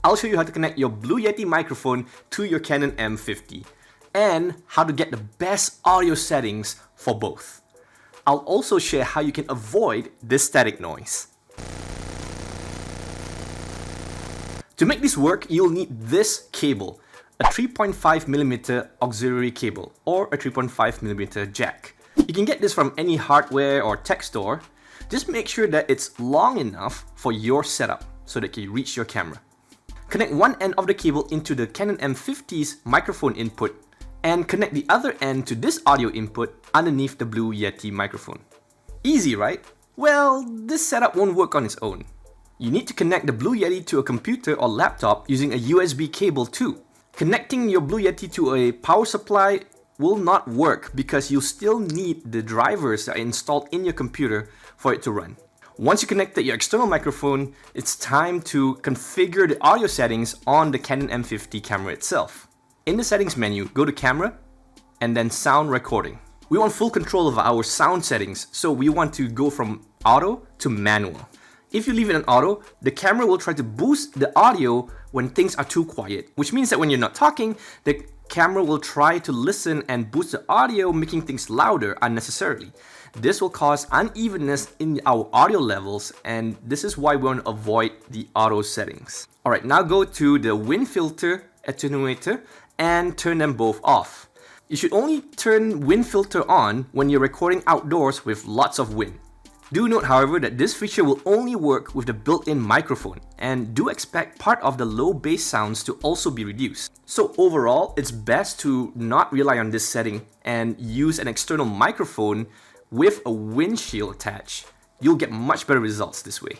I'll show you how to connect your Blue Yeti microphone to your Canon M50 and how to get the best audio settings for both. I'll also share how you can avoid this static noise. To make this work, you'll need this cable, a 3.5mm auxiliary cable or a 3.5mm jack. You can get this from any hardware or tech store. Just make sure that it's long enough for your setup so that you can reach your camera. Connect one end of the cable into the Canon M50's microphone input and connect the other end to this audio input underneath the Blue Yeti microphone. Easy, right? Well, this setup won't work on its own. You need to connect the Blue Yeti to a computer or laptop using a USB cable too. Connecting your Blue Yeti to a power supply will not work because you'll still need the drivers that are installed in your computer for it to run. Once you connected your external microphone, it's time to configure the audio settings on the Canon M50 camera itself. In the settings menu, go to Camera and then Sound Recording. We want full control of our sound settings, so we want to go from auto to manual. If you leave it on auto, the camera will try to boost the audio when things are too quiet, which means that when you're not talking, the camera will try to listen and boost the audio, making things louder unnecessarily. This will cause unevenness in our audio levels, and this is why we want to avoid the auto settings. Alright, now go to the wind filter, attenuator, and turn them both off. You should only turn wind filter on when you're recording outdoors with lots of wind. Do note, however, that this feature will only work with the built-in microphone, and do expect part of the low bass sounds to also be reduced. So overall, it's best to not rely on this setting and use an external microphone with a windshield attached. You'll get much better results this way.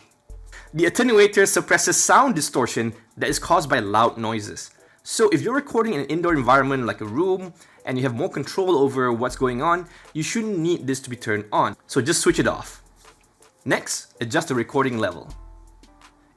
The attenuator suppresses sound distortion that is caused by loud noises. So if you're recording in an indoor environment like a room and you have more control over what's going on, you shouldn't need this to be turned on. So just switch it off. Next, adjust the recording level.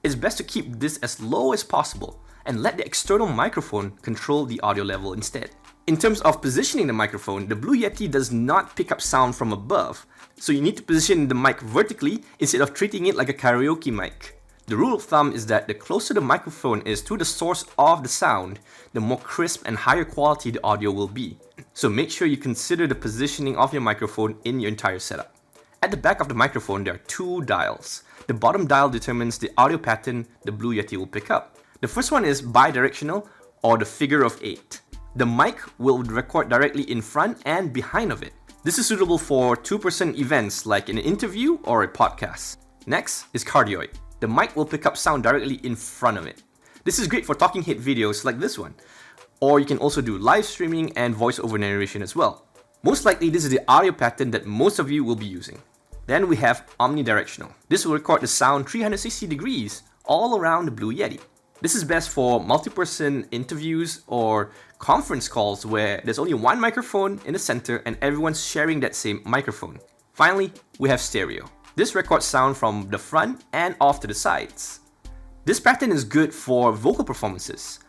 It's best to keep this as low as possible and let the external microphone control the audio level instead. In terms of positioning the microphone, the Blue Yeti does not pick up sound from above, so you need to position the mic vertically instead of treating it like a karaoke mic. The rule of thumb is that the closer the microphone is to the source of the sound, the more crisp and higher quality the audio will be. So make sure you consider the positioning of your microphone in your entire setup. At the back of the microphone, there are two dials. The bottom dial determines the audio pattern the Blue Yeti will pick up. The first one is bidirectional, or the figure of 8. The mic will record directly in front and behind of it. This is suitable for two-person events like an interview or a podcast. Next is cardioid. The mic will pick up sound directly in front of it. This is great for talking head videos like this one. Or you can also do live streaming and voice-over narration as well. Most likely, this is the audio pattern that most of you will be using. Then we have omnidirectional. This will record the sound 360 degrees all around the Blue Yeti. This is best for multi-person interviews or conference calls where there's only one microphone in the center and everyone's sharing that same microphone. Finally, we have stereo. This records sound from the front and off to the sides. This pattern is good for vocal performances.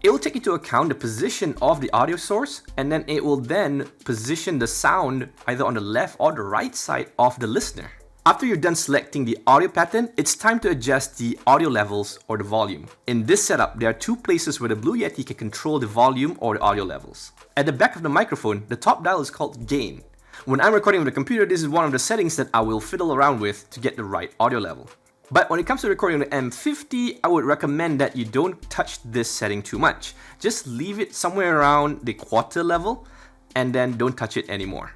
It will take into account the position of the audio source, and then it will then position the sound either on the left or the right side of the listener. After you're done selecting the audio pattern, it's time to adjust the audio levels or the volume. In this setup, there are two places where the Blue Yeti can control the volume or the audio levels. At the back of the microphone, the top dial is called gain. When I'm recording with a computer, this is one of the settings that I will fiddle around with to get the right audio level. But when it comes to recording on the M50, I would recommend that you don't touch this setting too much. Just leave it somewhere around the quarter level and then don't touch it anymore.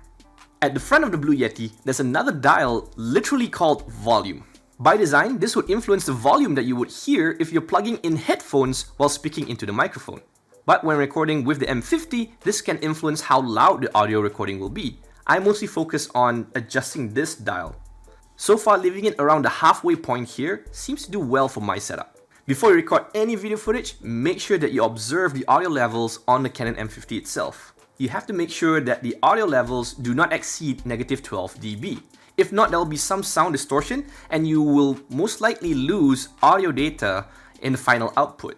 At the front of the Blue Yeti, there's another dial literally called volume. By design, this would influence the volume that you would hear if you're plugging in headphones while speaking into the microphone. But when recording with the M50, this can influence how loud the audio recording will be. I mostly focus on adjusting this dial. So far, leaving it around the halfway point here seems to do well for my setup. Before you record any video footage, make sure that you observe the audio levels on the Canon M50 itself. You have to make sure that the audio levels do not exceed -12 dB. If not, there will be some sound distortion and you will most likely lose audio data in the final output.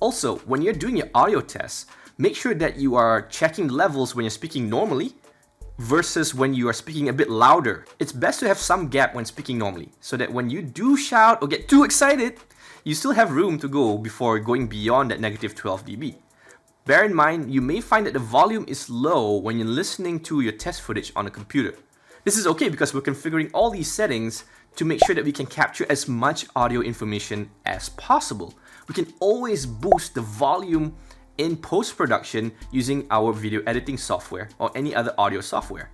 Also, when you're doing your audio tests, make sure that you are checking levels when you're speaking normally versus when you are speaking a bit louder. It's best to have some gap when speaking normally, so that when you do shout or get too excited, you still have room to go before going beyond that negative 12 dB. Bear in mind, you may find that the volume is low when you're listening to your test footage on a computer. This is okay because we're configuring all these settings to make sure that we can capture as much audio information as possible. We can always boost the volume in post-production using our video editing software or any other audio software.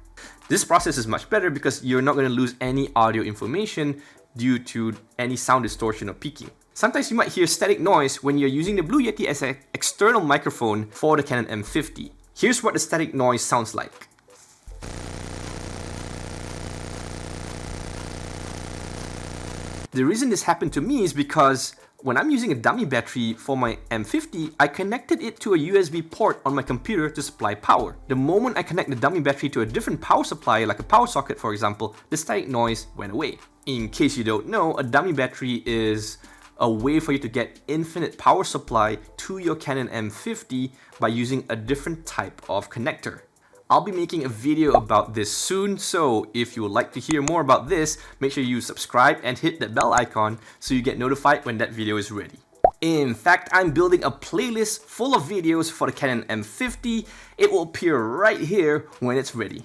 This process is much better because you're not going to lose any audio information due to any sound distortion or peaking. Sometimes you might hear static noise when you're using the Blue Yeti as an external microphone for the Canon M50. Here's what the static noise sounds like. The reason this happened to me is because when I'm using a dummy battery for my M50, I connected it to a USB port on my computer to supply power. The moment I connect the dummy battery to a different power supply, like a power socket for example, the static noise went away. In case you don't know, a dummy battery is a way for you to get infinite power supply to your Canon M50 by using a different type of connector. I'll be making a video about this soon, so if you would like to hear more about this, make sure you subscribe and hit that bell icon so you get notified when that video is ready. In fact, I'm building a playlist full of videos for the Canon M50. It will appear right here when it's ready.